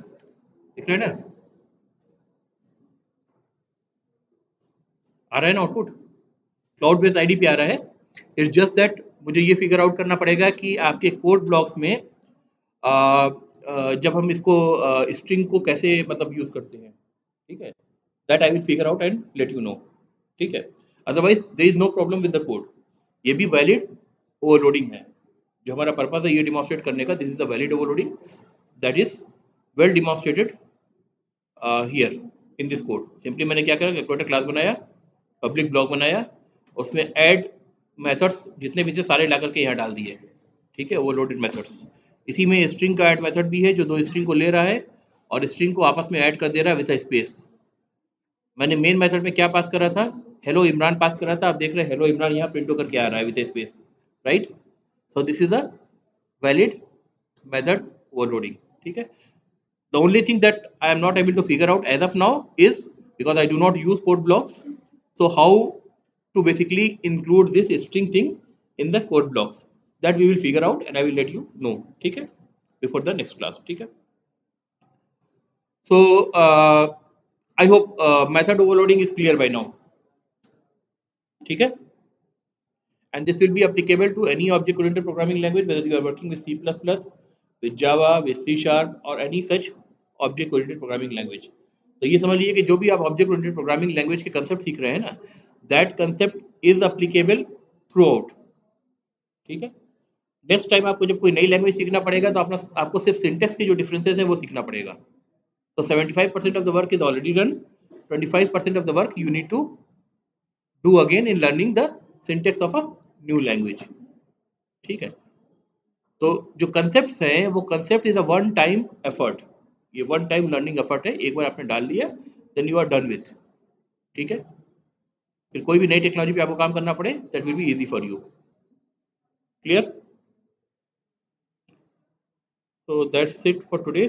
दिख रहा है ना? आ रहा है ना आउटपुट? क्लाउड बेस्ड आईडी पे आ रहा है। इट्स जस्ट दैट मुझे ये फिगर आउट करना पड़ेगा कि आपके कोड ब्लॉक्स में जब हम इसको स्ट्रिंग को कैसे मतलब यूज करते हैं, ठीक है? That I will figure out and let you know, ठीक है? Otherwise there is no problem with the code. ये भी वैलिड ओवरलोडिंग है। जो हमारा पर्पस है ये डिमॉन्स्ट्रेट करने का, this is the valid overloading that is well demonstrated here. In this code. Simply मैंने क्या करा, कैलकुलेटर क्लास बनाया, पब्लिक ब्लॉक बनाया, उसमें ऐड मेथड्स जितने भी थे सारे ला करके यहाँ डाल दिए, ठीक है, ओवरलोडेड मेथड्स। इसी में स्ट्रिंग का ऐड मेथड भी है जो दो स्ट्रिंग को ले रहा है और स्ट्रिंग को आपस में ऐड कर दे रहा है विद स्पेस। मैंने मेन मेथड में क्या पास करा था, हेलो इमरान पास करा था, आप देख रहे हैं हेलो इमरान यहाँ प्रिंट होकर के आ रहा है with space, right. So this is a valid method overloading, ठीक है। The only thing that I am not able to figure out as of now is because I do not use code blocks. So how to basically include this string thing in the code blocks, that we will figure out and I will let you know, ठीक है, before the next class, ठीक है। So I hope method overloading is clear by now, ठीक है। And this will be applicable to any object oriented programming language, whether you are working with C++, with Java, with C Sharp or any such object oriented programming language. तो ये समझ लीजिए कि जो भी आप ऑब्जेक्ट ओरिएंटेड प्रोग्रामिंग लैंग्वेज के concept सीख रहे हैं ना, that concept is applicable through out, ठीक है। नेक्स्ट टाइम आपको जब कोई नई लैंग्वेज सीखना पड़ेगा तो अपना आपको सिर्फ सिंटेक्स के जो डिफरेंसेस है वो सीखना पड़ेगा। तो 75% of the work is already done, 25% of the work you need to do again in learning the syntax of a new language, ठीक है। तो जो कंसेप्ट हैं वो concept is a one time effort, ये वन टाइम लर्निंग एफर्ट है, एक बार आपने डाल लिया then you are done with, ठीक है। फिर कोई भी नई टेक्नोलॉजी पे आपको काम करना पड़े that will be easy for you, clear. So that's it for today.